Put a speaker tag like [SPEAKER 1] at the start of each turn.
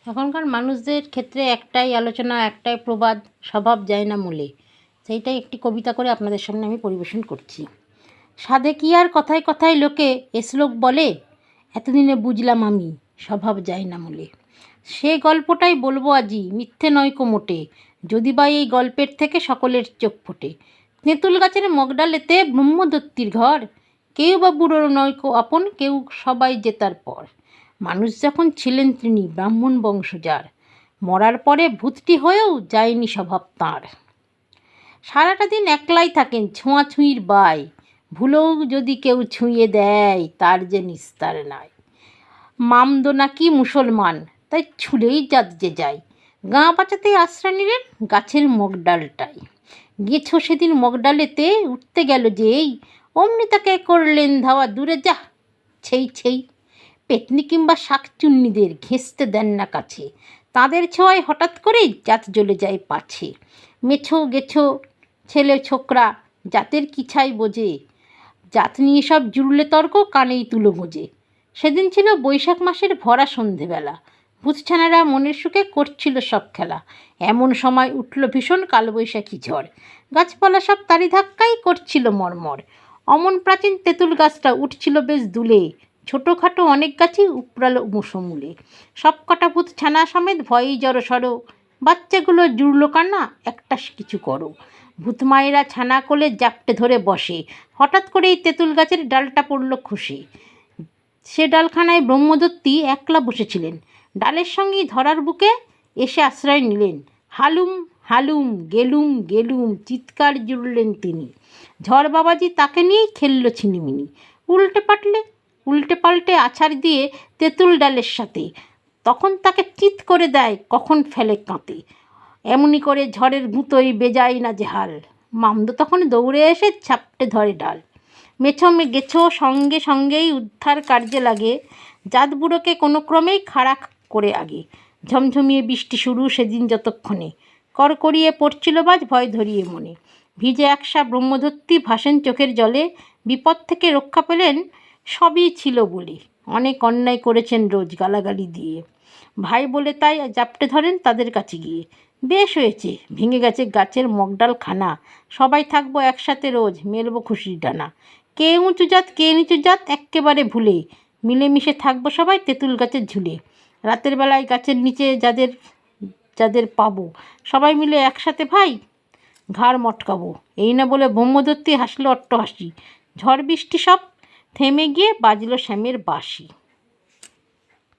[SPEAKER 1] এখনকার মানুষদের ক্ষেত্রে একটাই আলোচনা, একটাই প্রবাদ, স্বভাব যায় না মূলে। সেইটাই একটি কবিতা করে আপনাদের সামনে আমি পরিবেশন করছি। সাধে কি আর কথায় কথায় লোকে এ শ্লোক বলে, এতদিনে বুঝলাম আমি স্বভাব যায় না মূলে। সে গল্পটাই বলবো আজি, মিথ্যে নয়কো মোটে, যদি বা এই গল্পের থেকে সকলের চোখ ফোটে। তেঁতুল গাছের মগডালেতে ব্রহ্মদত্তির ঘর, কেউ বা বুড়োর নয়কো আপন, কেউ সবাই জেতার পর। মানুষ যখন ছিলেন তিনি ব্রাহ্মণ বংশজার, মরার পরে ভূতটি হয়েও যায়নি স্বভাব তাঁর। সারাটা দিন একলাই থাকেন ছোঁয়াছুঁয়ির বাই, ভুলেও যদি কেউ ছুঁয়ে দেয় তার যে নিস্তার নাই। মামদো নাকি মুসলমান, তাই ছুলেই জাত যে যায়, গাঁ বাঁচাতে আশ্রয় নিলেন গাছের মগডালটাই। গেছো সেদিন মগডালেতে উঠতে গেল যেই, অমনি তাকে করলেন ধাওয়া, দূরে যা ছেই ছেই। পেতনি কিংবা শাকচুন্নিদের ঘেঁষতে দেন না কাছে, তাদের ছোঁয়ায় হঠাৎ করেই জাত জ্বলে যায় পাছে। মেছো গেছো ছেলে ছোকরা জাতের কিছাই বোঝে, জাত নিয়ে সব জুড়লে তর্ক কানেই তুলো গোজে। সেদিন ছিল বৈশাখ মাসের ভরা সন্ধেবেলা, ভূতছানারা মনের সুখে করছিল সব খেলা। এমন সময় উঠল ভীষণ কালবৈশাখী ঝড়, গাছপালা সব তারি ধাক্কাই করছিল মরমর। অমন প্রাচীন তেঁতুল গাছটা উঠছিল বেশ দুলে, ছোটোখাটো অনেক গাছই উপড়ালো মুসমুলে। সব কটা ভূত ছানা সমেত ভয়েই জড়সড়, বাচ্চাগুলো জুড়লো কান্না, একটা কিছু করো। ভূত মায়েরা ছানা কোলে জাপটে ধরে বসে, হঠাৎ করেই তেঁতুল গাছের ডালটা পড়ল খসে। সে ডালখানায় ব্রহ্মদত্তি একলা বসেছিলেন, ডালের সঙ্গেই ধরার বুকে এসে আশ্রয় নিলেন। হালুম হালুম গেলুম গেলুম চিৎকার জুড়লেন তিনি, ঝড় বাবাজি তাকে নিয়েই খেলল ছিনিমিনি। উল্টে পাল্টে আছাড় দিয়ে তেঁতুল ডালের সাথে, তখন তাকে চিৎ করে দেয় কখন ফেলে কাঁতে। এমনি করে ঝড়ের গুঁতোই বেজায় না যে হাল, মামদো তখন দৌড়ে এসে ছাপটে ধরে ডাল। মেছো গেছো সঙ্গে সঙ্গেই উদ্ধার কার্যে লাগে, জাত বুড়োকে কোনো ক্রমেই খাড়া করে আগে। ঝমঝমিয়ে বৃষ্টি শুরু সেদিন যতক্ষণে, কড়কড়িয়ে পড়ছিল বাজ ভয় ধরিয়ে মনে। ভিজে একসা ব্রহ্মদত্তি ভাসেন চোখের জলে, বিপদ থেকে রক্ষা পেলেন সবই ছিল বলে। অনেক অন্যায় করেছেন রোজ গালাগালি দিয়ে, ভাই বলে তাই জাপটে ধরেন তাদের কাছে গিয়ে। বেশ হয়েছে, ভেঙে গেছে গাছের মগডাল খানা, সবাই থাকবো একসাথে রোজ, মেলবো খুশির ডানা। কে উঁচু জাত কে নিচু জাত এক্কেবারে ভুলে, মিলেমিশে থাকবো সবাই তেঁতুল গাছের ঝুলে। রাতের বেলায় গাছের নিচে যাদের যাদের পাবো, সবাই মিলে একসাথে ভাই ঘাড় মটকাবো। এই না বলে ব্রহ্মদত্তি হাসলো অট্ট হাসি, ঝড় বৃষ্টি সব থেমে গিয়ে বাজলো শ্যামের বাঁশি।